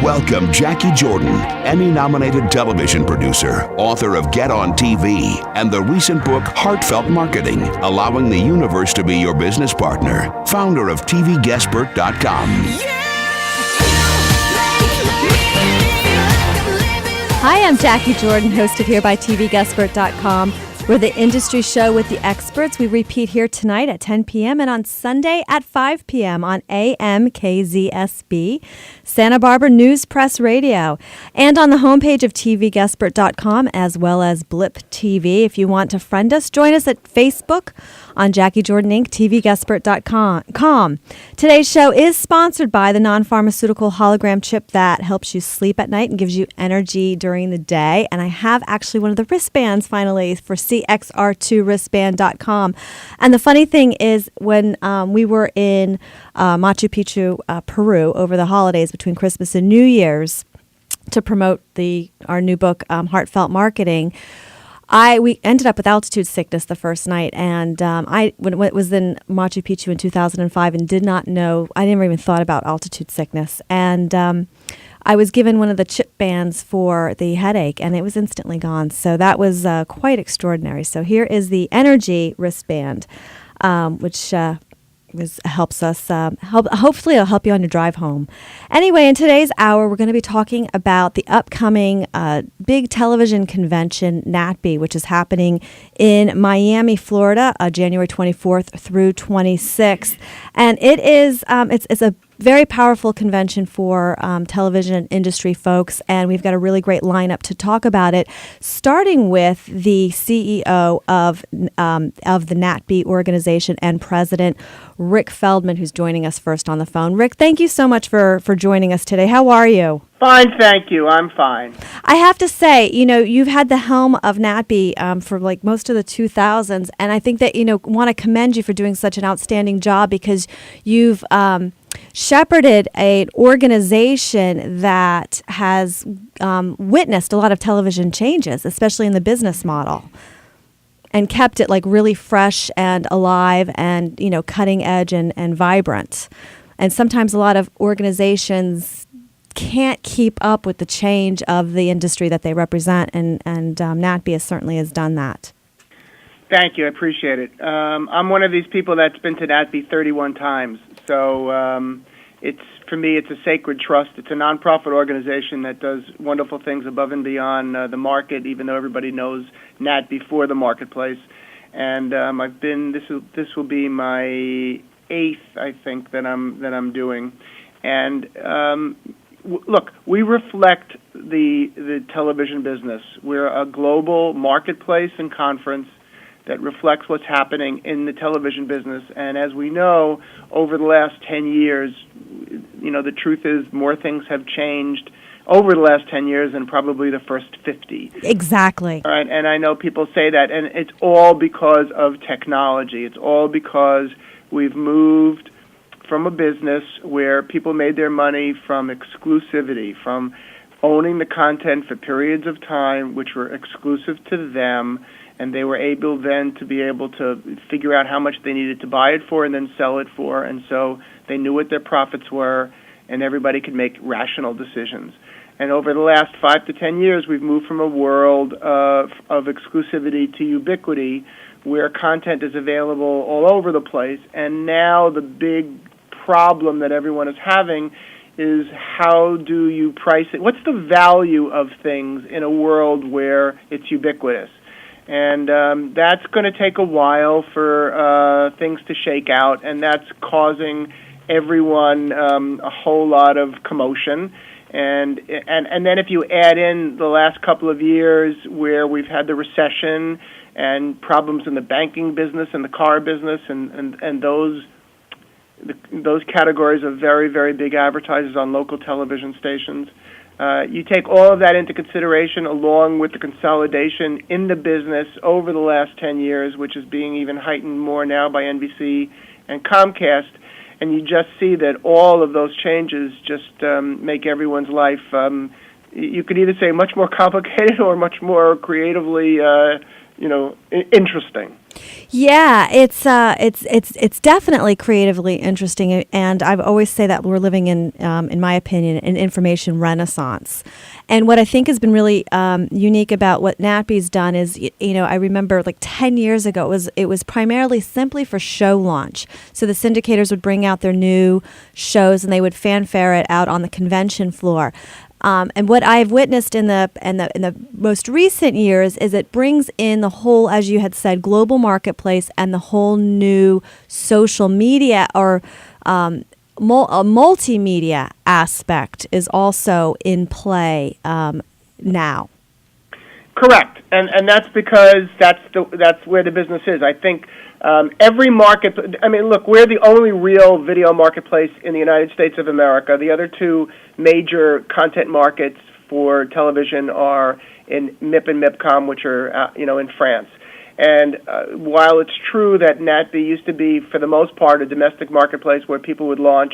Welcome Jacquie Jordan, Emmy-nominated television producer, author of Get on TV, and the recent book Heartfelt Marketing, Allowing the Universe to Be Your Business Partner, founder of Guestpert.com. Hi, I'm Jacquie Jordan, hosted here by Guestpert.com. We're the industry show with the experts. We repeat here tonight at 10 p.m. and on Sunday at 5 p.m. on AM KZSB, Santa Barbara News Press Radio, and on the homepage of Guestpert.com as well as Blip TV. If you want to friend us, join us at Facebook on Jacquie Jordan Inc., Guestpert.com. Today's show is sponsored by the non-pharmaceutical hologram chip that helps you sleep at night and gives you energy during the day. And I have actually one of the wristbands finally for CXR2wristband.com. And the funny thing is when we were in Machu Picchu, Peru over the holidays between Christmas and New Year's to promote our new book, Heartfelt Marketing, we ended up with altitude sickness the first night, and I was in Machu Picchu in 2005 and did not know, I never even thought about altitude sickness, and I was given one of the chip bands for the headache, and it was instantly gone, so that was quite extraordinary. So here is the Energy wristband, which helps us, hopefully it'll help you on your drive home. Anyway, in today's hour, we're going to be talking about the upcoming big television convention, Natpe, which is happening in Miami, Florida, January 24th through 26th. And it is, it's a very powerful convention for television industry folks, and we've got a really great lineup to talk about it, starting with the CEO of the Natpe organization and president, Rick Feldman, who's joining us first on the phone. Rick, thank you so much for joining us today. How are you? Fine, thank you. I'm fine. I have to say, you've had the helm of Natpe for like most of the 2000s, and I think that, want to commend you for doing such an outstanding job because you've shepherded an organization that has witnessed a lot of television changes, especially in the business model, and kept it like really fresh and alive and, cutting edge and vibrant. And sometimes a lot of organizations can't keep up with the change of the industry that they represent, and Natpe certainly has done that. Thank you. I appreciate it. I'm one of these people that's been to Natpe 31 times. So for me, it's a sacred trust. It's a nonprofit organization that does wonderful things above and beyond the market, even though everybody knows Natpe for the marketplace. And I've been. This will be my 8th, I think, that I'm doing. And look, we reflect the television business. We're a global marketplace and conference that reflects what's happening in the television business. And as we know, over the last 10 years, the truth is more things have changed over the last 10 years than probably the first 50. Exactly. All right, and I know people say that, and it's all because of technology. It's all because we've moved from a business where people made their money from exclusivity, from owning the content for periods of time which were exclusive to them, and they were able then to be able to figure out how much they needed to buy it for and then sell it for, and so they knew what their profits were, and everybody could make rational decisions. And over the last 5 to 10 years, we've moved from a world of exclusivity to ubiquity, where content is available all over the place, and now the big problem that everyone is having is how do you price it? What's the value of things in a world where it's ubiquitous? And that's going to take a while for things to shake out, and that's causing everyone a whole lot of commotion. And then if you add in the last couple of years where we've had the recession and problems in the banking business and the car business and those categories of very, very big advertisers on local television stations, you take all of that into consideration along with the consolidation in the business over the last 10 years, which is being even heightened more now by NBC and Comcast, and you just see that all of those changes just make everyone's life, you could either say much more complicated or much more creatively, interesting. Yeah, it's definitely creatively interesting, and I've always say that we're living in my opinion, an information renaissance. And what I think has been really unique about what Natpe's done is, I remember like 10 years ago, it was primarily simply for show launch. So the syndicators would bring out their new shows and they would fanfare it out on the convention floor. And what I've witnessed in the most recent years is it brings in the whole, as you had said, global marketplace and the whole new social media or a multimedia aspect is also in play now. Correct, and that's because that's where the business is. I think every market. I mean, look, we're the only real video marketplace in the United States of America. The other two major content markets for television are in MIP and MIPCOM, which are in France. And while it's true that Natpe used to be, for the most part, a domestic marketplace where people would launch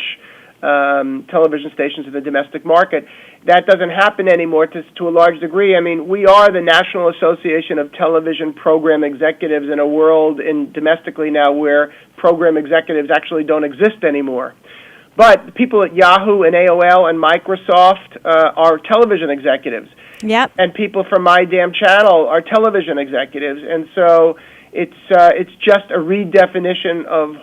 television stations in the domestic market, that doesn't happen anymore to a large degree. I mean, we are the National Association of Television Program Executives in a world domestically now where program executives actually don't exist anymore. But people at Yahoo and AOL and Microsoft are television executives. Yep. And people from My Damn Channel are television executives. And so it's just a redefinition of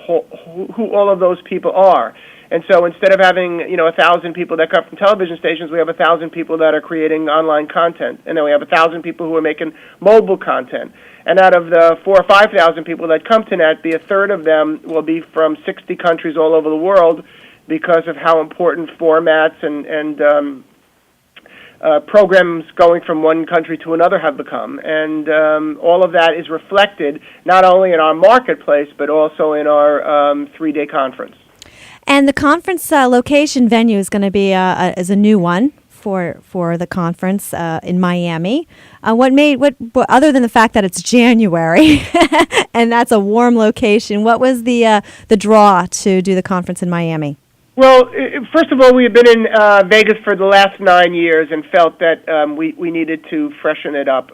who all of those people are. And so instead of having 1,000 people that come from television stations, we have 1,000 people that are creating online content, and then we have 1,000 people who are making mobile content. And out of the 4,000 or 5,000 people that come to Natpe, a third of them will be from 60 countries all over the world because of how important formats and programs going from one country to another have become. And all of that is reflected not only in our marketplace but also in our 3-day conference. And the conference location venue is going to be is a new one for the conference in Miami. What other than the fact that it's January and that's a warm location, what was the draw to do the conference in Miami? Well, first of all, we have been in Vegas for the last 9 years and felt that we needed to freshen it up.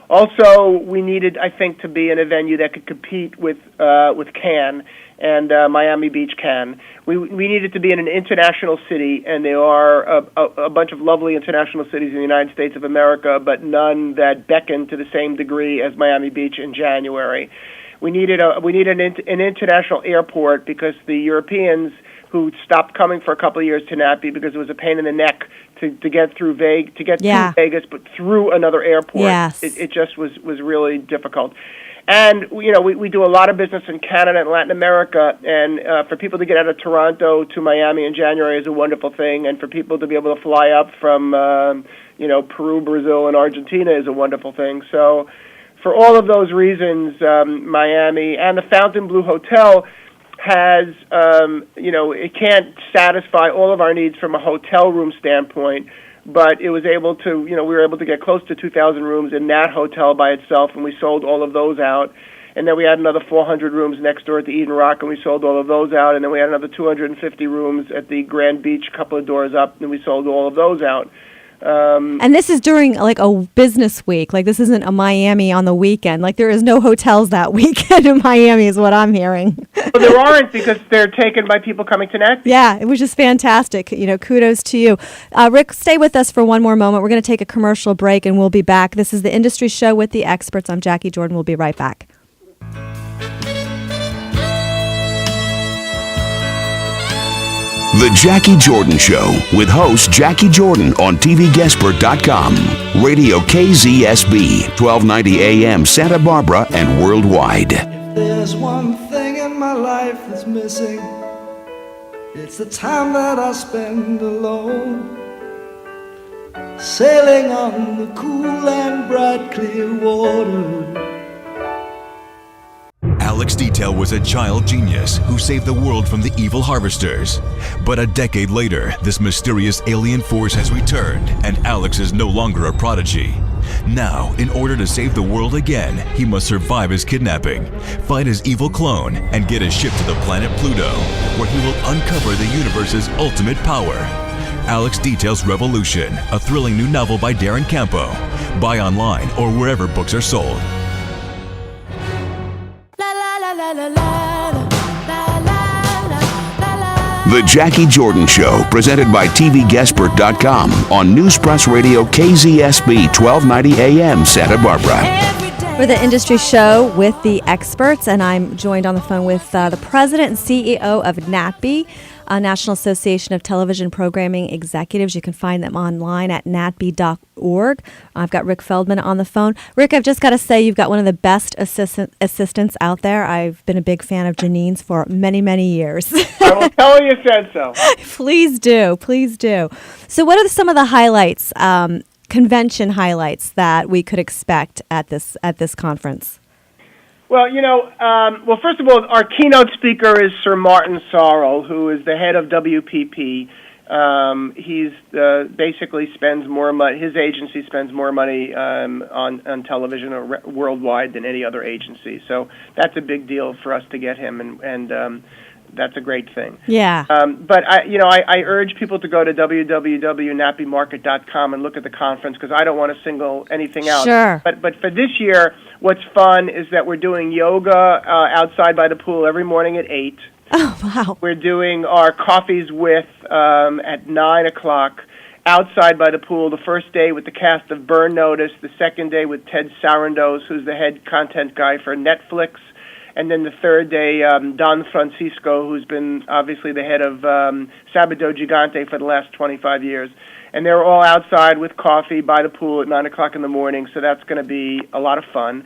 Also, we needed, I think, to be in a venue that could compete with Cannes and Miami Beach Cannes. We needed to be in an international city, and there are a bunch of lovely international cities in the United States of America, but none that beckon to the same degree as Miami Beach in January. We needed an international airport because the Europeans who stopped coming for a couple of years to Natpe because it was a pain in the neck to get through to Vegas, but through another airport. Yes. It just was really difficult. And we do a lot of business in Canada and Latin America, and for people to get out of Toronto to Miami in January is a wonderful thing, and for people to be able to fly up from Peru, Brazil, and Argentina is a wonderful thing. So for all of those reasons, Miami and the Fontainebleau Hotel has, it can't satisfy all of our needs from a hotel room standpoint, but it was able to, we were able to get close to 2,000 rooms in that hotel by itself, and we sold all of those out. And then we had another 400 rooms next door at the Eden Rock, and we sold all of those out. And then we had another 250 rooms at the Grand Beach, a couple of doors up, and we sold all of those out. And this is during like a business week. Like this isn't a Miami on the weekend. Like there is no hotels that weekend in Miami is what I'm hearing. Well, there aren't because they're taken by people coming to Natpe. Yeah, it was just fantastic. Kudos to you. Rick, stay with us for one more moment. We're going to take a commercial break and we'll be back. This is the Industry Show with the Experts. I'm Jacquie Jordan. We'll be right back. The Jacquie Jordan Show with host Jacquie Jordan on TVGuestpert.com. Radio KZSB, 1290 AM Santa Barbara and worldwide. If there's one thing in my life that's missing, it's the time that I spend alone, sailing on the cool and bright clear water. Alex Detail was a child genius who saved the world from the evil harvesters. But a decade later, this mysterious alien force has returned, and Alex is no longer a prodigy. Now, in order to save the world again, he must survive his kidnapping, fight his evil clone, and get his ship to the planet Pluto, where he will uncover the universe's ultimate power. Alex Detail's Revolution, a thrilling new novel by Darren Campo. Buy online or wherever books are sold. The Jackie Jordan Show, presented by TVGuestpert.com on News Press Radio KZSB 1290 AM Santa Barbara. For the industry show with the experts, and I'm joined on the phone with the president and CEO of Natpe, National Association of Television Programming Executives. You can find them online at natpe.org. I've got Rick Feldman on the phone. Rick, I've just got to say you've got one of the best assistants out there. I've been a big fan of Janine's for many, many years. I will tell her you said so. Please do. Please do. So what are some of the highlights, convention highlights that we could expect at this conference? Well, first of all, our keynote speaker is Sir Martin Sorrell, who is the head of WPP. He's basically spends more money. His agency spends more money on television worldwide than any other agency. So that's a big deal for us to get him, and that's a great thing. Yeah. But I urge people to go to www.natpemarket.com and look at the conference, because I don't want to single anything out. Sure. But for this year, what's fun is that we're doing yoga outside by the pool every morning at 8. Oh, wow. We're doing our coffees with at 9 o'clock outside by the pool, the first day with the cast of Burn Notice, the second day with Ted Sarandos, who's the head content guy for Netflix, and then the third day, Don Francisco, who's been obviously the head of Sabado Gigante for the last 25 years. And they're all outside with coffee by the pool at 9 o'clock in the morning, so that's going to be a lot of fun.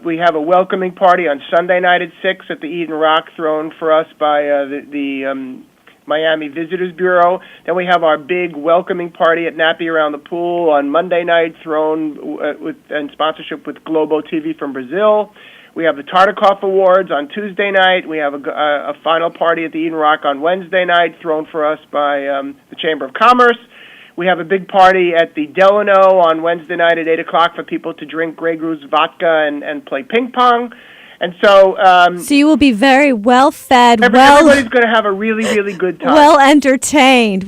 We have a welcoming party on Sunday night at 6 at the Eden Rock, thrown for us by the Miami Visitors Bureau. Then we have our big welcoming party at Natpe around the pool on Monday night, thrown in sponsorship with Globo TV from Brazil. We have the Tartikoff Awards on Tuesday night. We have a final party at the Eden Rock on Wednesday night, thrown for us by the Chamber of Commerce. We have a big party at the Delano on Wednesday night at 8 o'clock for people to drink Grego's vodka and play ping pong. And so you will be very well fed. Everybody's going to have a really, really good time. Well entertained.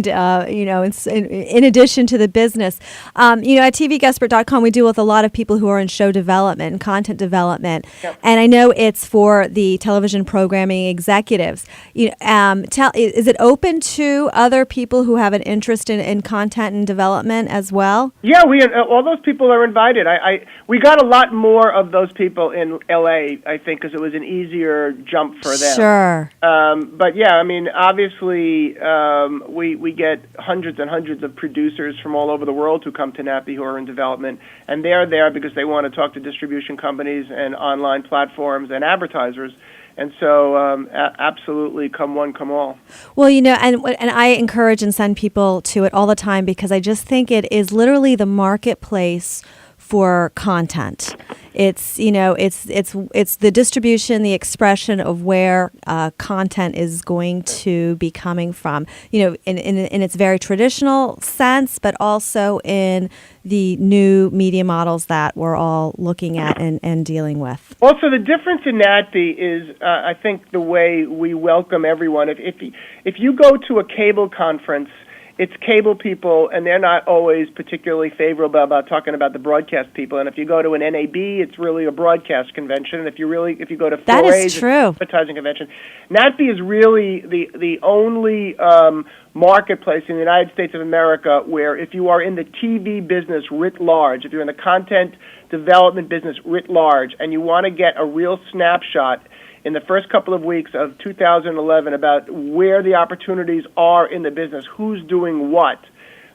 In addition to the business, at TVGuestpert.com, we deal with a lot of people who are in show development and content development, Yep. and I know it's for the television programming executives. Is it open to other people who have an interest in content and development as well? Yeah, all those people are invited. We got a lot more of those people in LA, I think, because it was an easier jump for them. Sure. But yeah, I mean, obviously, we get hundreds and hundreds of producers from all over the world who come to Natpe who are in development, and they're there because they want to talk to distribution companies and online platforms and advertisers. And so, absolutely, come one, come all. Well, and I encourage and send people to it all the time, because I just think it is literally the marketplace for content. It's the distribution, the expression of where content is going to be coming from. In its very traditional sense, but also in the new media models that we're all looking at and dealing with. Also, the difference in Natpe is, I think, the way we welcome everyone. If you go to a cable conference, it's cable people, and they're not always particularly favorable about talking about the broadcast people. And if you go to an NAB, it's really a broadcast convention. And if you go to 4A's, it's an advertising convention. Natpe is really the only marketplace in the United States of America where, if you are in the TV business writ large, if you're in the content development business writ large, and you want to get a real snapshot in the first couple of weeks of 2011 about where the opportunities are in the business, who's doing what.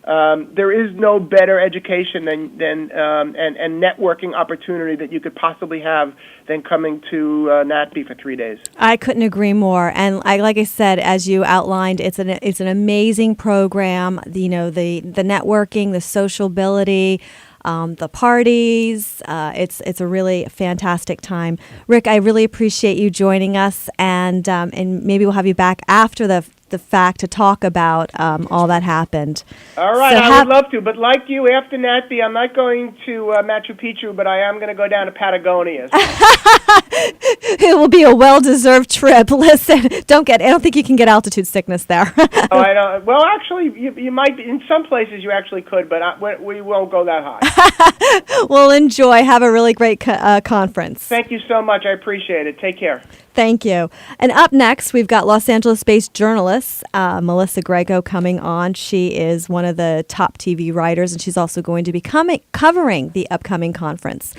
There is no better education and networking opportunity that you could possibly have than coming to Natpe for 3 days. I couldn't agree more. And like I said, as you outlined, it's an amazing program. The networking, the sociability, the parties. It's a really fantastic time. Rick, I really appreciate you joining us, and maybe we'll have you back after the the fact to talk about all that happened. All right, So I would love to. But like you, after Natpe, I'm not going to Machu Picchu, but I am going to go down to Patagonia. It will be a well-deserved trip. Listen, I don't think you can get altitude sickness there. Oh, I don't. Well, actually, you might be. In some places, you actually could, but we won't go that high. Well, enjoy. Have a really great conference. Thank you so much. I appreciate it. Take care. Thank you. And up next, we've got Los Angeles-based journalist Melissa Grego coming on. She is one of the top TV writers, and she's also going to be covering the upcoming conference.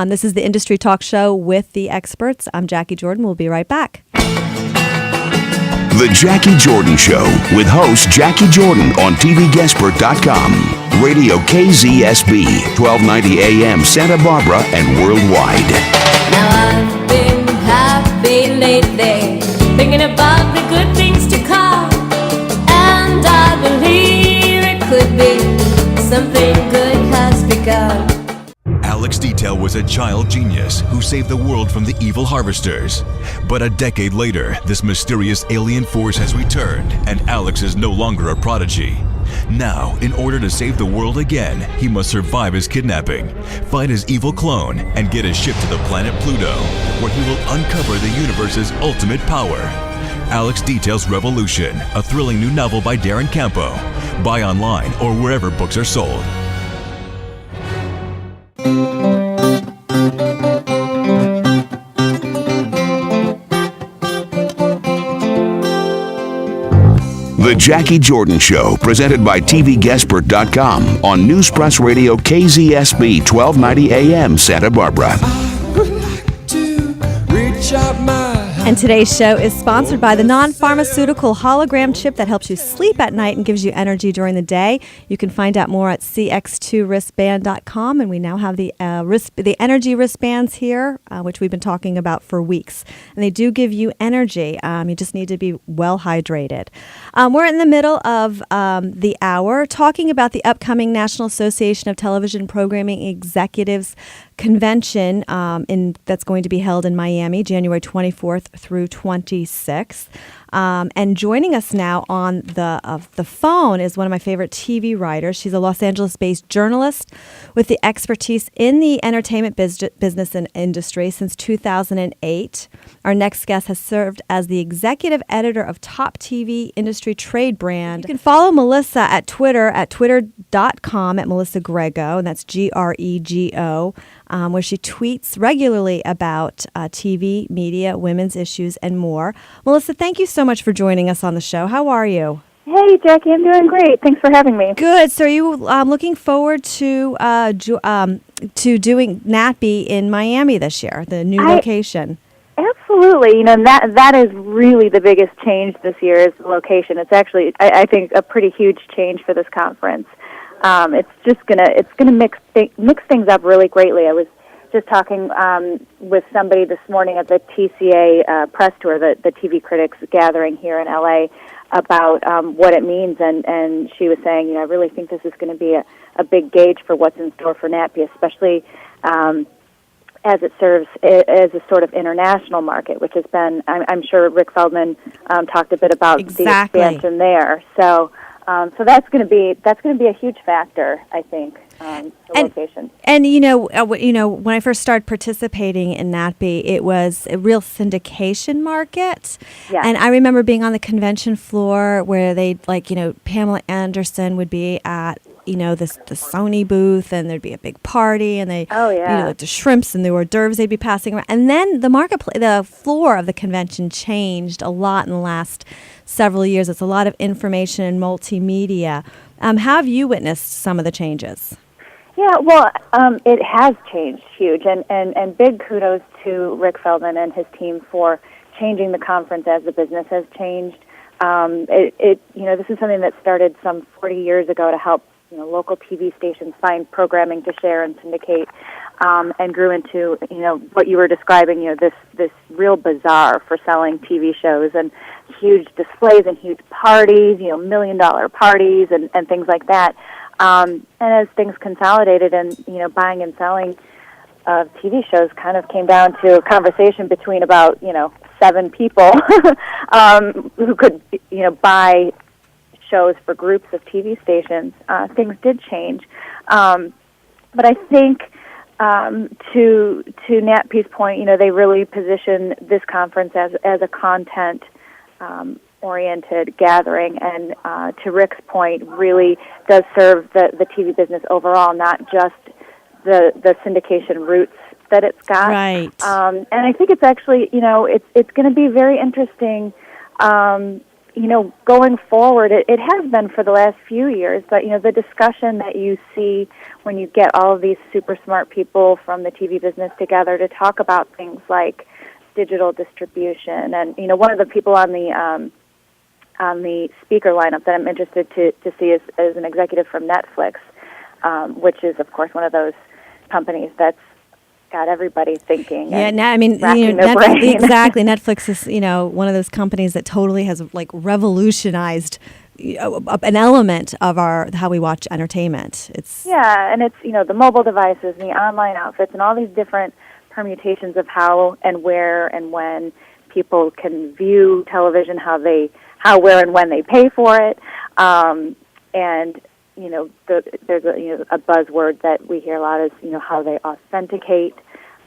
This is the Industry Talk Show with the experts. I'm Jackie Jordan. We'll be right back. The Jackie Jordan Show with host Jackie Jordan on TVGuestpert.com. Radio KZSB, 1290 AM Santa Barbara and worldwide. Now I've been happy lately, thinking about the good things to come, and I believe it could be something good has begun. Alex Detail was a child genius who saved the world from the evil harvesters. But a decade later, this mysterious alien force has returned, and Alex is no longer a prodigy. Now, in order to save the world again, he must survive his kidnapping, fight his evil clone, and get his ship to the planet Pluto, where he will uncover the universe's ultimate power. Alex Detail's Revolution, a thrilling new novel by Darren Campo. Buy online or wherever books are sold. The Jackie Jordan Show, presented by TVGuestpert.com on News Press Radio KZSB 1290 AM Santa Barbara. And today's show is sponsored by the non-pharmaceutical hologram chip that helps you sleep at night and gives you energy during the day. You can find out more at cx2wristband.com, and we now have the energy wristbands here, which we've been talking about for weeks. And they do give you energy. You just need to be well hydrated. We're in the middle of the hour talking about the upcoming National Association of Television Programming Executives convention that's going to be held in Miami, January 24th through 26th. And joining us now on the phone is one of my favorite TV writers. She's a Los Angeles-based journalist with the expertise in the entertainment business and industry since 2008. Our next guest has served as the executive editor of Top TV Industry Trade Brand. You can follow Melissa at Twitter at twitter.com at Melissa Grego, and that's Grego, where she tweets regularly about TV, media, women's issues, and more. Melissa, thank you so much for joining us on the show. How are you? Hey, Jackie, I'm doing great. Thanks for having me. Good. So are you looking forward to doing Natpe in Miami this year, the new location? Absolutely. You know, that is really the biggest change this year is the location. It's actually, I think, a pretty huge change for this conference. It's gonna mix things up really greatly. I was just talking with somebody this morning at the TCA press tour, the TV critics gathering here in LA, about what it means, and she was saying, you know, I really think this is going to be a big gauge for what's in store for Natpe, especially as it serves as a sort of international market, which has been, I'm sure Rick Feldman talked a bit about the expansion there. So that's going to be a huge factor, I think. The location. And you know, when I first started participating in Natpe, it was a real syndication market. Yeah. And I remember being on the convention floor where they, like, you know, Pamela Anderson would be at, you know, the Sony booth, and there'd be a big party, and they, you know, the shrimps and the hors d'oeuvres they'd be passing around. And then the floor of the convention changed a lot in the last several years. It's a lot of information and multimedia. Have you witnessed some of the changes? Yeah, well, it has changed huge, and big kudos to Rick Feldman and his team for changing the conference as the business has changed. You know, this is something that started some 40 years ago to help, you know, local TV stations find programming to share and syndicate, and grew into, you know, what you were describing, you know, this real bazaar for selling TV shows and huge displays and huge parties, you know, $1 million parties and things like that. And as things consolidated and, you know, buying and selling of TV shows kind of came down to a conversation between about, you know, 7 people who could, buy shows for groups of TV stations, things did change. But I think to Natpe's point, they really position this conference as a content oriented gathering, and to Rick's point, really does serve the TV business overall, not just the syndication roots that it's got. Right. And I think it's actually, it's going to be very interesting, going forward. It has been for the last few years, but, the discussion that you see when you get all of these super smart people from the TV business together to talk about things like digital distribution. And, one of the people on the speaker lineup that I'm interested to see is an executive from Netflix, which is, of course, one of those companies that's got everybody thinking. Yeah, Netflix, exactly. Netflix is, one of those companies that totally has revolutionized an element of how we watch entertainment. And it's the mobile devices, and the online outfits, and all these different permutations of how and where and when people can view television, how, where, and when they pay for it, and there's a buzzword that we hear a lot is how they authenticate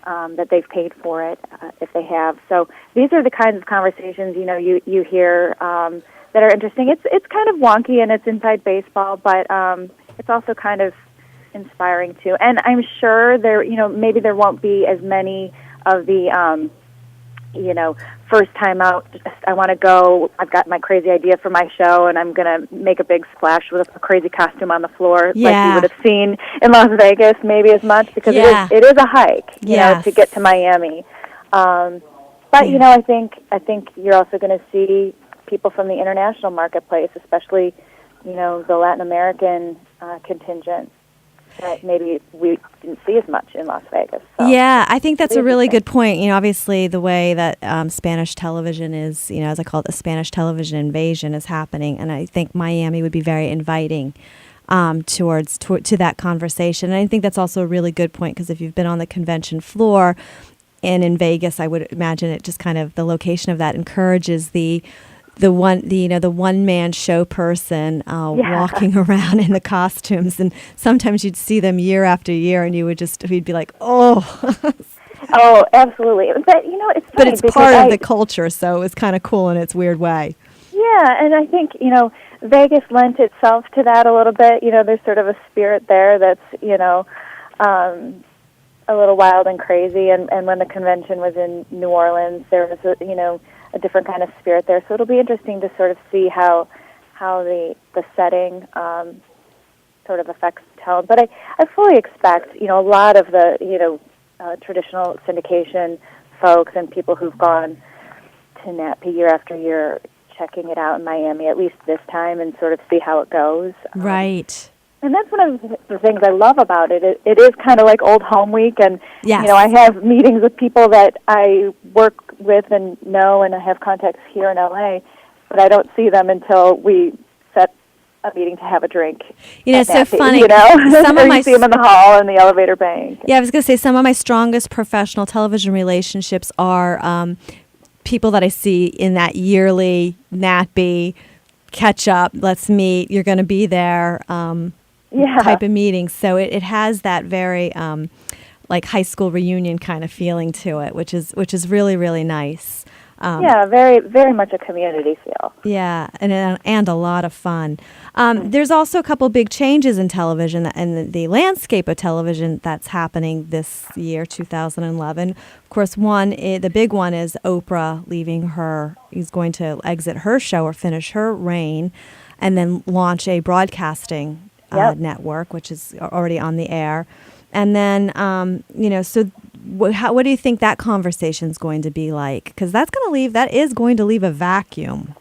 that they've paid for it if they have. So these are the kinds of conversations you hear that are interesting. It's kind of wonky and it's inside baseball, but it's also kind of inspiring too. And I'm sure maybe there won't be as many of the first time out, I want to go, I've got my crazy idea for my show, and I'm going to make a big splash with a crazy costume on the floor, like you would have seen in Las Vegas, maybe as much, because it is a hike, to get to Miami. But, I think you're also going to see people from the international marketplace, especially, the Latin American contingent, that maybe we didn't see as much in Las Vegas. So. Yeah, I think that's a really good point. Obviously the way that Spanish television is, as I call it, the Spanish television invasion is happening, and I think Miami would be very inviting to that conversation. And I think that's also a really good point, because if you've been on the convention floor and in Vegas, I would imagine it just kind of, the location of that encourages the one-man show person walking around in the costumes, and sometimes you'd see them year after year, and you'd be like, oh. Oh, absolutely. But it's funny, but it's part of the culture, so it was kind of cool in its weird way. Yeah, and I think Vegas lent itself to that a little bit. There's sort of a spirit there that's a little wild and crazy. And when the convention was in New Orleans, there was a different kind of spirit there. So it'll be interesting to sort of see how the setting sort of affects tone. But I fully expect, a lot of the, traditional syndication folks and people who've gone to Natpe year after year, checking it out in Miami, at least this time, and sort of see how it goes. Right. And that's one of the things I love about it. It is kind of like Old Home Week, and yes. I have meetings with people that I work with and know, and I have contacts here in LA, but I don't see them until we set a meeting to have a drink. It's so funny. Some of my see them in the hall and the elevator bank. Yeah, I was going to say some of my strongest professional television relationships are people that I see in that yearly Natpe catch up. Let's meet. You're going to be there. Type of meeting. So it has that very like high school reunion kind of feeling to it, which is really, really nice. Very, very much a community feel. Yeah, and a lot of fun. There's also a couple big changes in television and the landscape of television that's happening this year, 2011. Of course, the big one is Oprah is going to exit her show or finish her reign, and then launch a broadcasting network, which is already on the air. And then, so what do you think that conversation is going to be like? Because that is going to leave a vacuum.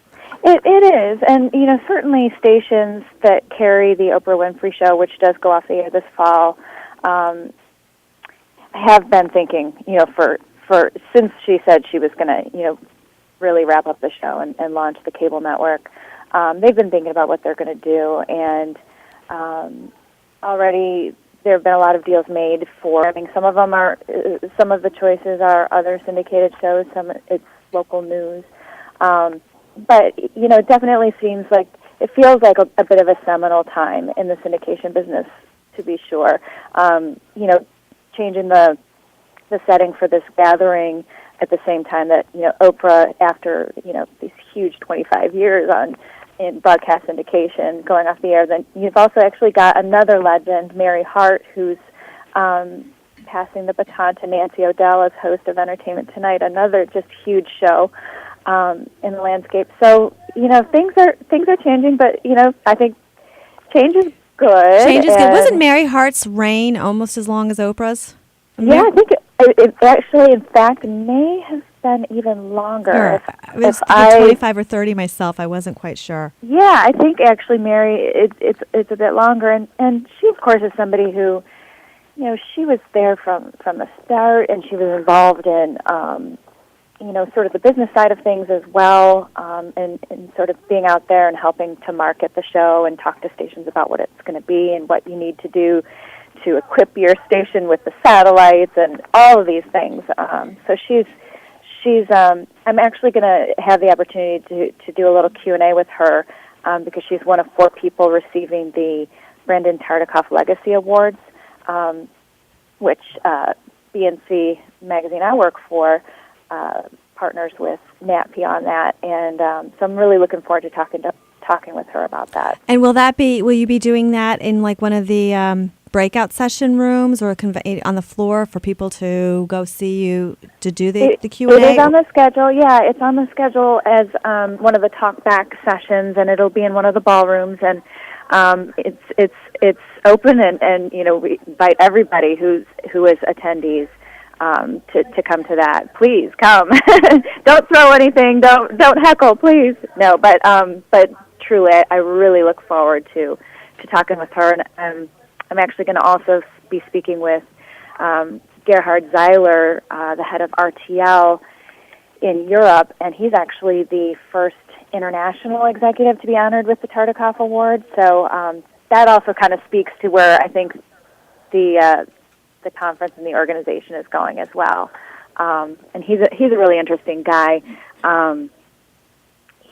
It is, and certainly stations that carry the Oprah Winfrey Show, which does go off the air this fall, have been thinking, for since she said she was going to, really wrap up the show and launch the cable network. They've been thinking about what they're going to do, and already there have been a lot of deals made for. Some of the choices are other syndicated shows. Some it's local news. But, it definitely it feels like a bit of a seminal time in the syndication business, to be sure. Changing the setting for this gathering at the same time that, Oprah, after, these huge 25 years in broadcast syndication going off the air, then you've also actually got another legend, Mary Hart, who's passing the baton to Nancy O'Dell as host of Entertainment Tonight, another just huge show in the landscape. So, things are changing, but, I think change is good. Change is good. Wasn't Mary Hart's reign almost as long as Oprah's? Yeah, I think it actually, in fact, may have been even longer. I was 25 or 30 myself. I wasn't quite sure. Yeah, I think actually Mary, it's a bit longer, and she, of course, is somebody who, she was there from the start, and she was involved in, sort of the business side of things as well, and sort of being out there and helping to market the show and talk to stations about what it's going to be and what you need to do to equip your station with the satellites and all of these things. So she's. I'm actually going to have the opportunity to do a little Q&A with her because she's one of 4 people receiving the Brandon Tartikoff Legacy Awards, which BNC magazine I work for partners with Natpe on that, and so I'm really looking forward to talking with her about that. And will you be doing that in like one of the breakout session rooms or on the floor for people to go see you to do the Q&A? It is on the schedule. Yeah, it's on the schedule as one of the talkback sessions, and it'll be in one of the ballrooms. And it's open, and we invite everybody who is attendees to come to that. Please come. Don't throw anything. Don't heckle, please. No, but truly, I really look forward to talking with her, and I'm actually going to also be speaking with Gerhard Zeiler, the head of RTL in Europe, and he's actually the first international executive to be honored with the Tartikoff Award. So that also kind of speaks to where I think the conference and the organization is going as well. And he's a really interesting guy.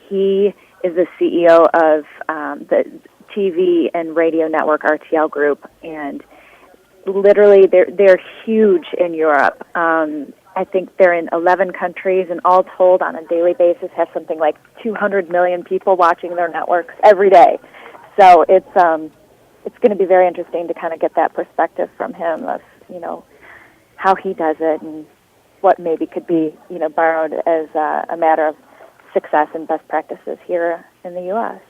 He is the CEO of the TV and radio network RTL Group, and literally they're huge in Europe. I think they're in 11 countries, and all told on a daily basis have something like 200 million people watching their networks every day. So it's going to be very interesting to kind of get that perspective from him of how he does it and what maybe could be borrowed as a matter of success and best practices here in the U.S.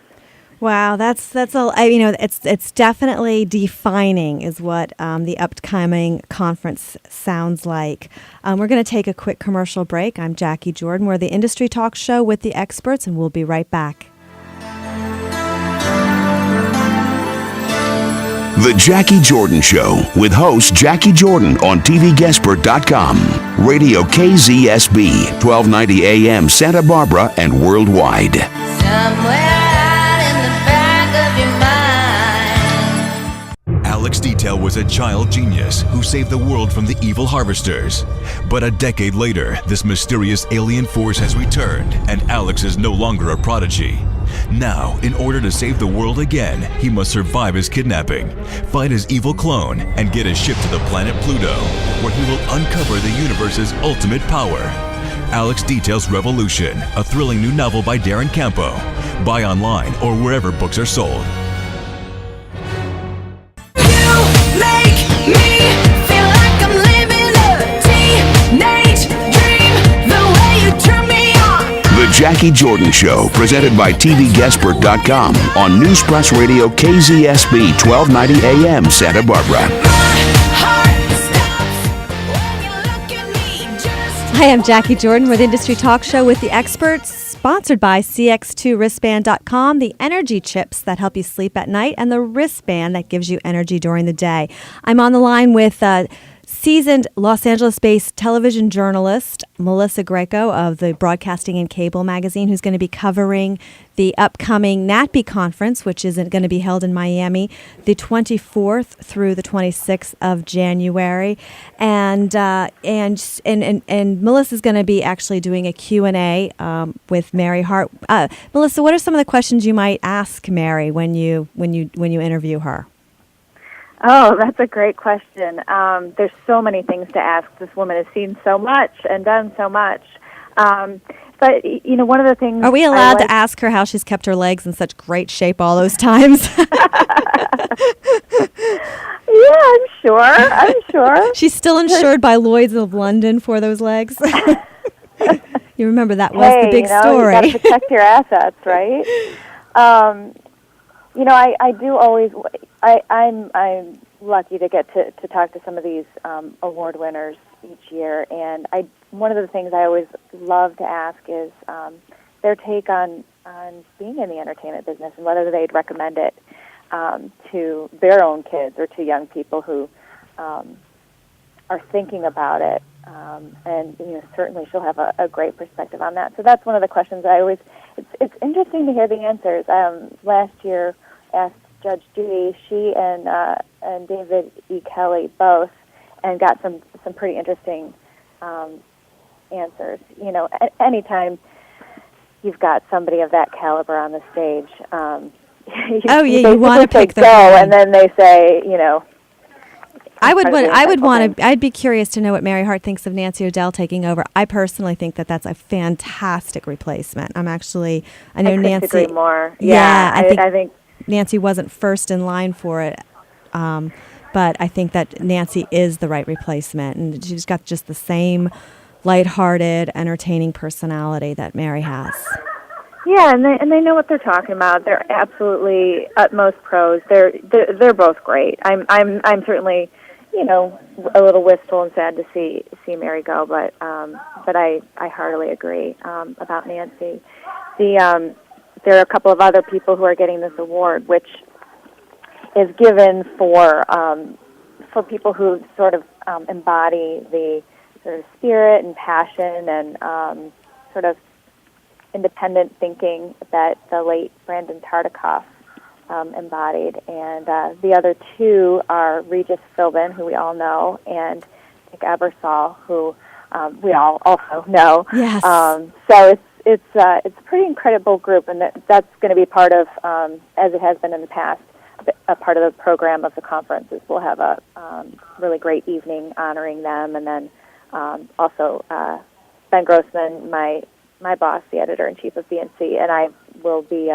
Wow, that's it's definitely defining is what the upcoming conference sounds like. We're going to take a quick commercial break. I'm Jackie Jordan. We're the Industry Talk Show with the experts, and we'll be right back. The Jackie Jordan Show with host Jackie Jordan on TVGuestpert.com, Radio KZSB, 1290 AM Santa Barbara and worldwide. Somewhere out in the back of your mind. Alex Detail was a child genius who saved the world from the evil harvesters. But a decade later, this mysterious alien force has returned, and Alex is no longer a prodigy. Now, in order to save the world again, he must survive his kidnapping, fight his evil clone, and get his ship to the planet Pluto, where he will uncover the universe's ultimate power. Alex Detail's Revolution, a thrilling new novel by Darren Campo. Buy online or wherever books are sold. The Jackie Jordan Show, presented by TVGuestpert.com on News Press Radio KZSB 1290 AM Santa Barbara. Hi, I'm Jackie Jordan with Industry Talk Show with the experts, sponsored by CX2wristband.com, the energy chips that help you sleep at night, and the wristband that gives you energy during the day. I'm on the line with seasoned Los Angeles-based television journalist Melissa Grego of the Broadcasting and Cable magazine, who's going to be covering the upcoming Natpe conference, which is going to be held in Miami the 24th through the 26th of January. And Melissa's going to be actually doing a Q&A with Mary Hart. Melissa, what are some of the questions you might ask Mary when you interview her? Oh, that's a great question. There's so many things to ask. This woman has seen so much and done so much. But, one of the things... Are we allowed to ask her how she's kept her legs in such great shape all those times? Yeah, I'm sure. She's still insured by Lloyd's of London for those legs. You remember that was the big story. You got to protect your assets, right? I do always... I'm lucky to get to talk to some of these award winners each year, and one of the things I always love to ask is their take on being in the entertainment business and whether they'd recommend it to their own kids or to young people who are thinking about it. And certainly she'll have a great perspective on that. So that's one of the questions I always. It's interesting to hear the answers. Last year, asked Judge Judy, she and David E. Kelly both, and got some pretty interesting answers. Anytime you've got somebody of that caliber on the stage, you want to pick their brain, and then they say, I'd be curious to know what Mary Hart thinks of Nancy O'Dell taking over. I personally think that that's a fantastic replacement. I know Nancy. Agree more. Yeah, I think Nancy wasn't first in line for it, but I think that Nancy is the right replacement, and she's got just the same lighthearted, entertaining personality that Mary has. Yeah, and they know what they're talking about. They're absolutely utmost pros. They're both great. I'm certainly, a little wistful and sad to see Mary go, but I heartily agree about Nancy. There are a couple of other people who are getting this award, which is given for people who sort of embody the sort of spirit and passion and sort of independent thinking that the late Brandon Tartikoff embodied. And the other two are Regis Philbin, who we all know, and Nick Ebersol, who we all also know. Yes. So it's a pretty incredible group, and that's going to be part of, as it has been in the past, a part of the program of the conferences. We'll have a really great evening honoring them, and then also Ben Grossman, my boss, the editor-in-chief of BNC, and I will be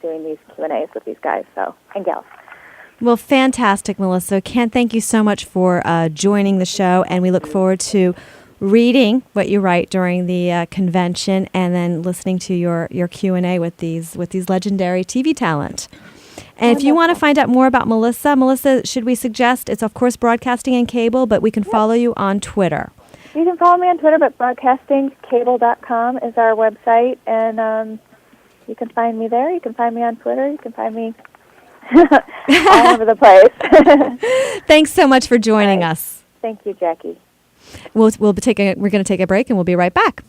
doing these Q&As with these guys and gals. Well, fantastic, Melissa. Thank you so much for joining the show, and we look forward to reading what you write during the convention, and then listening to your Q&A with these legendary TV talent. And if you want to find out more about Melissa, should we suggest it's of course Broadcasting and Cable, but we can follow you on Twitter. You can follow me on Twitter, but broadcastingcable.com is our website, and you can find me there. You can find me on Twitter. You can find me all over the place. Thanks so much for joining us. Thank you, Jackie. We're going to take a break, and we'll be right back.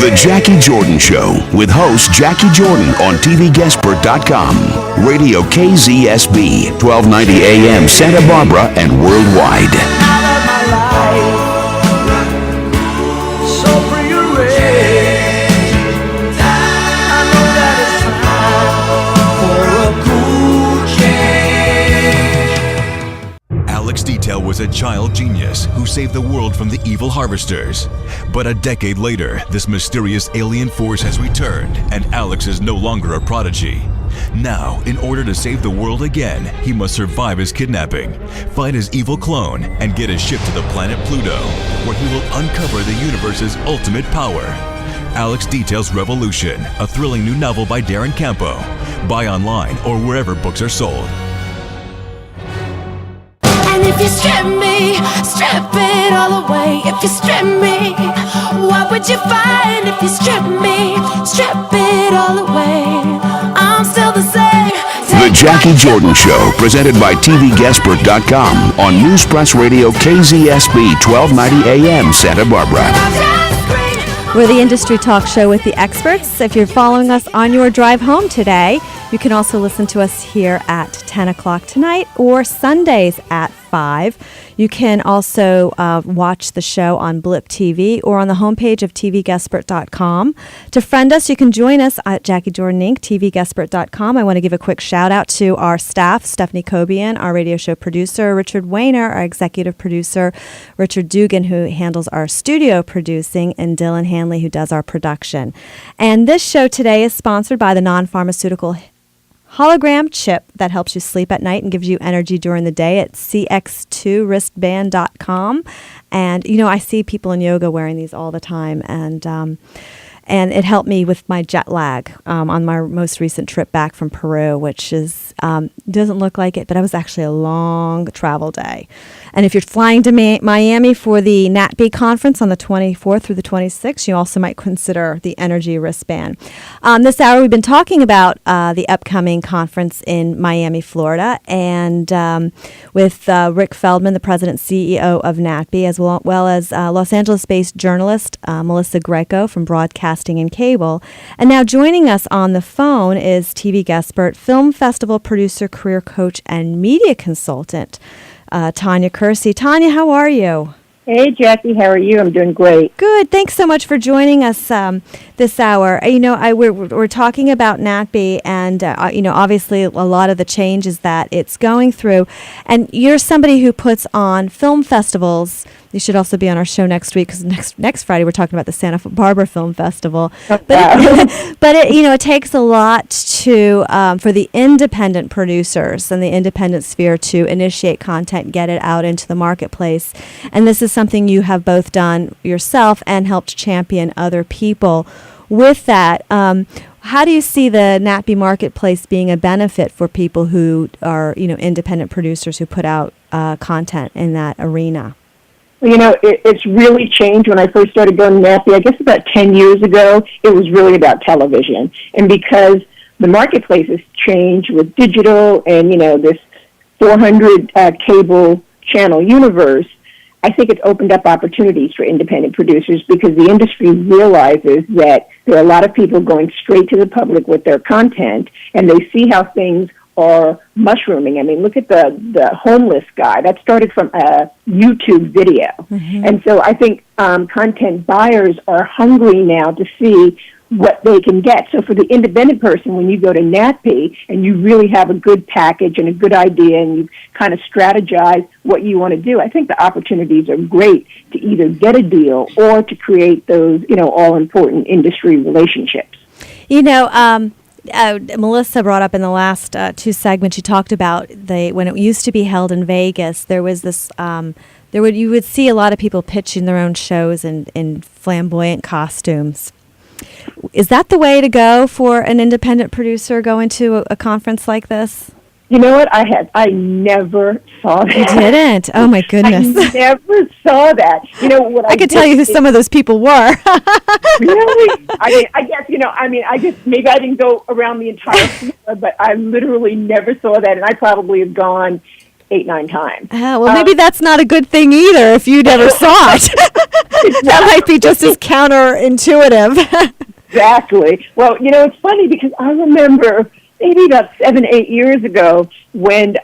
The Jackie Jordan Show with host Jackie Jordan on TVGuestpert.com. Radio KZSB, 1290 AM Santa Barbara and worldwide. Detail was a child genius who saved the world from the evil harvesters. But a decade later, this mysterious alien force has returned, and Alex is no longer a prodigy. Now, in order to save the world again, he must survive his kidnapping, find his evil clone, and get his ship to the planet Pluto, where he will uncover the universe's ultimate power. Alex Detail's Revolution, a thrilling new novel by Darren Campo. Buy online or wherever books are sold. If you strip it all away. If you strip me, what would you find? If you strip it all away, I'm still the same. The Jackie Jordan Show, presented by TVGuestpert.com on News Press Radio KZSB 1290 AM Santa Barbara. We're the industry talk show with the experts. If you're following us on your drive home today, you can also listen to us here at 10 o'clock tonight or Sundays at 5. You can also watch the show on Blip TV or on the homepage of TVGuestpert.com. To friend us, you can join us at Jackie Jordan Inc., TVGuestpert.com. I want to give a quick shout out to our staff, Stephanie Cobian, our radio show producer, Richard Wayner, our executive producer, Richard Dugan, who handles our studio producing, and Dylan Hanley, who does our production. And this show today is sponsored by the non-pharmaceutical hologram chip that helps you sleep at night and gives you energy during the day at cx2wristband.com. And, you know, I see people in yoga wearing these all the time, and it helped me with my jet lag on my most recent trip back from Peru, which is doesn't look like it, but it was actually a long travel day. And if you're flying to Miami for the Natpe conference on the 24th through the 26th, you also might consider the energy wristband. This hour, we've been talking about the upcoming conference in Miami, Florida, and with Rick Feldman, the president and CEO of Natpe, as well as Los Angeles-based journalist Melissa Grego from Broadcasting and Cable. And now joining us on the phone is TV Guestpert Film Festival producer, career coach, and media consultant, Tanya Kersey. Tanya, how are you? Hey, Jackie, how are you? I'm doing great. Good. Thanks so much for joining us this hour. You know, we're talking about Natpe, and you know, obviously a lot of the changes that it's going through. And you're somebody who puts on film festivals. You should also be on our show next week, because next Friday we're talking about the Santa Barbara Film Festival. But it, you know, it takes a lot to for the independent producers and the independent sphere to initiate content, get it out into the marketplace. And this is something you have both done yourself and helped champion other people with that. How do you see the Natpe marketplace being a benefit for people who are, you know, independent producers who put out content in that arena? You know, it's really changed. When I first started going to Natpe, I guess about 10 years ago, it was really about television. And because the marketplace has changed with digital and, you know, this 400 cable channel universe, I think it's opened up opportunities for independent producers, because the industry realizes that there are a lot of people going straight to the public with their content, and they see how things are mushrooming. I mean, look at the homeless guy. That started from a YouTube video. Mm-hmm. And so I think content buyers are hungry now to see what they can get. So for the independent person, when you go to Natpe and you really have a good package and a good idea and you kind of strategize what you want to do, I think the opportunities are great to either get a deal or to create those, you know, all-important industry relationships. You know, Melissa brought up in the last two segments, she talked about when it used to be held in Vegas, there was this, you would see a lot of people pitching their own shows in flamboyant costumes. Is that the way to go for an independent producer going to a conference like this? You know what? I never saw that. You didn't? Oh my goodness! I never saw that. You know what? I could tell you who some of those people were. Really? I guess, you know. I mean, I guess maybe I didn't go around the entire floor, but I literally never saw that, and I probably have gone 8-9 times. Well, maybe that's not a good thing either. If you never saw it, that might be just as counterintuitive. Exactly. Well, you know, it's funny because I remember maybe about 7-8 years ago when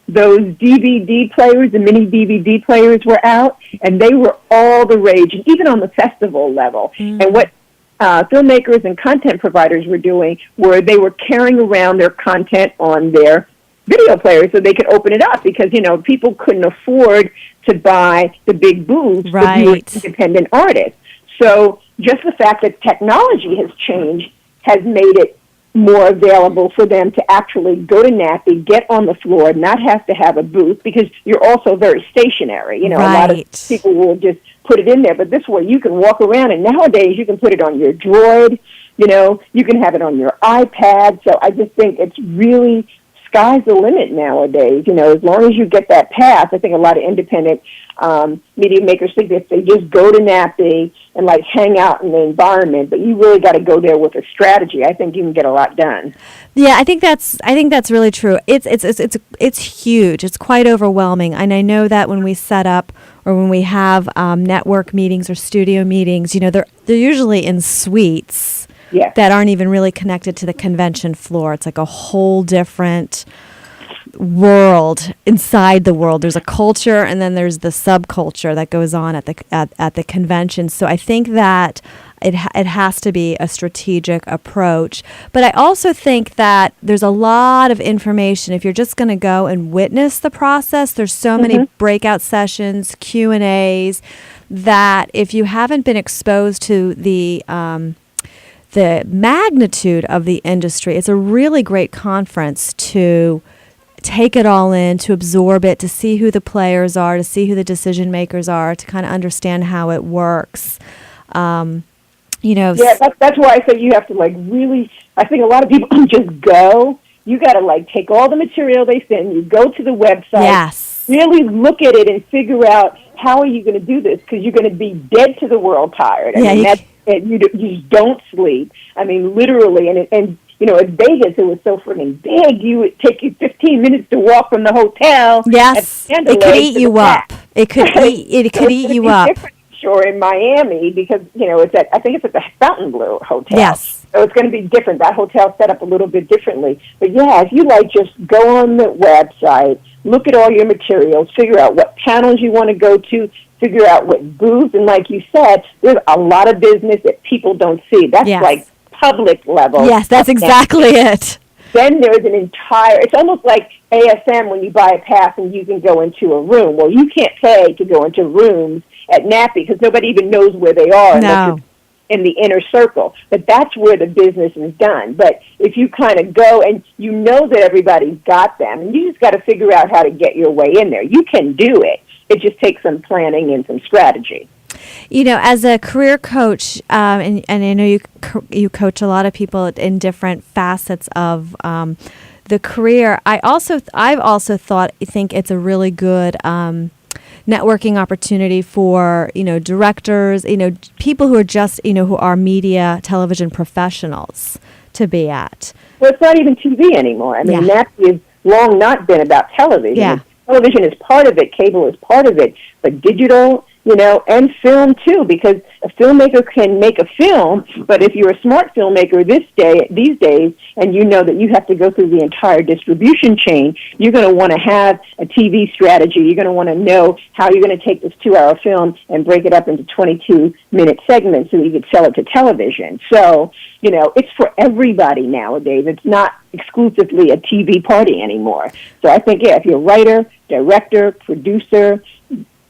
those DVD players, the mini DVD players were out, and they were all the rage, and even on the festival level. Mm. And what filmmakers and content providers were doing were they were carrying around their content on their video players so they could open it up, because, you know, people couldn't afford to buy the big booths for independent artists. So just the fact that technology has changed has made it more available for them to actually go to Natpe, get on the floor, not have to have a booth, because you're also very stationary. You know, a lot of people will just put it in there, but this way you can walk around, and nowadays you can put it on your Droid, you know, you can have it on your iPad. So I just think it's really sky's the limit nowadays. As long as you get that pass, I think a lot of independent media makers think that if they just go to Natpe and hang out in the environment, but you really got to go there with a strategy. I think you can get a lot done. Yeah, I think that's really true. It's huge. It's quite overwhelming, and I know that when we set up or when we have network meetings or studio meetings, they're usually in suites. Yes. That aren't even really connected to the convention floor. It's like a whole different world inside the world. There's a culture, and then there's the subculture that goes on at the convention. So I think that it has to be a strategic approach. But I also think that there's a lot of information. If you're just going to go and witness the process, there's so many breakout sessions, Q&As, that if you haven't been exposed to the magnitude of the industry, it's a really great conference to take it all in, to absorb it, to see who the players are, to see who the decision makers are, to kind of understand how it works. Yeah, that's why I say you have to really. I think a lot of people just go. You got to take all the material they send you, go to the website, yes, really look at it and figure out how are you going to do this, because you're going to be dead to the world tired. You just don't sleep. I mean, literally, and at Vegas, it was so freaking big. It would take you 15 minutes to walk from the hotel. Yes, it could eat you up. It could eat you up. Sure, in Miami, because I think it's at the Fontainebleau Hotel. Yes. So it's going to be different. That hotel's set up a little bit differently. But yeah, if you just go on the website, look at all your materials, figure out what panels you want to go to, figure out what booths, and like you said, there's a lot of business that people don't see. That's public level. Yes, that's exactly it. Then there's it's almost like ASM when you buy a pass and you can go into a room. Well, you can't pay to go into rooms at Natpe because nobody even knows where they are unless you're in the inner circle. But that's where the business is done. But if you kind of go and you know that everybody's got them, and you just got to figure out how to get your way in there. You can do it. It just takes some planning and some strategy. As a career coach, and I know you coach a lot of people in different facets of the career. I've also think it's a really good networking opportunity for directors, people who are just who are media television professionals to be at. Well, it's not even TV anymore. I mean, Natpe has long not been about television. Yeah. Television is part of it, cable is part of it, but digital, and film too, because a filmmaker can make a film, but if you're a smart filmmaker these days, and you know that you have to go through the entire distribution chain, you're going to want to have a TV strategy. You're going to want to know how you're going to take this 2-hour film and break it up into 22-minute segments so that you could sell it to television. So, it's for everybody nowadays. It's not exclusively a TV party anymore. So I think, if you're a writer, director, producer,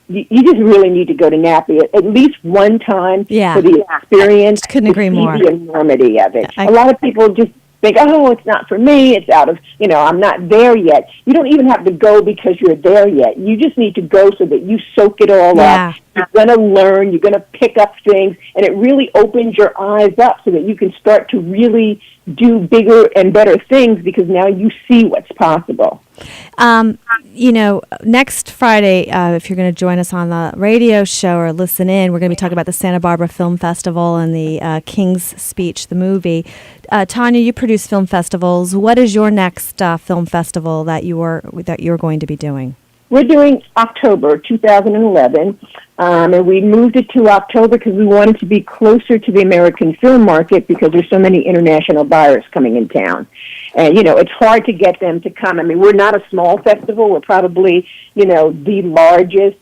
you just really need to go to Natpe at least one time for the experience. Couldn't agree more. The enormity of it. A lot of people just think, it's not for me. It's out of, I'm not there yet. You don't even have to go because you're there yet. You just need to go so that you soak it all up. You're going to learn. You're going to pick up things, and it really opens your eyes up so that you can start to really do bigger and better things because now you see what's possible. Next Friday, if you're going to join us on the radio show or listen in, we're going to be talking about the Santa Barbara Film Festival and the King's Speech, the movie. Tanya, you produce film festivals. What is your next film festival that you're going to be doing? We're doing October 2011, and we moved it to October because we wanted to be closer to the American film market because there's so many international buyers coming in town. And, it's hard to get them to come. I mean, we're not a small festival. We're probably, the largest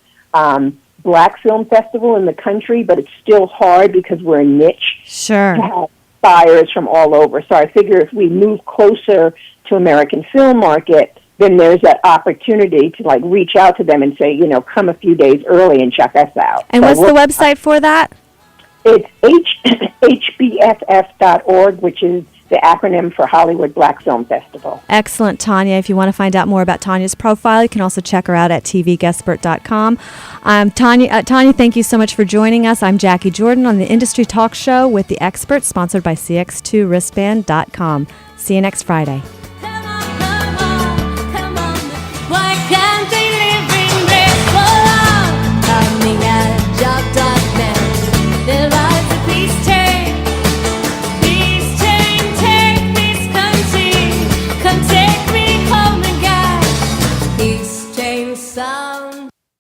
black film festival in the country, but it's still hard because we're a niche. Sure. To have buyers from all over. So I figure if we move closer to American film market, then there's that opportunity to reach out to them and say, come a few days early and check us out. And what's the website for that? It's hbff.org, which is the acronym for Hollywood Black Film Festival. Excellent, Tanya. If you want to find out more about Tanya's profile, you can also check her out at tvguestpert.com. Tanya, thank you so much for joining us. I'm Jacquie Jordan on the Industry Talk Show with the Expert, sponsored by CX2wristband.com. See you next Friday. Come on, come on. exchange sound.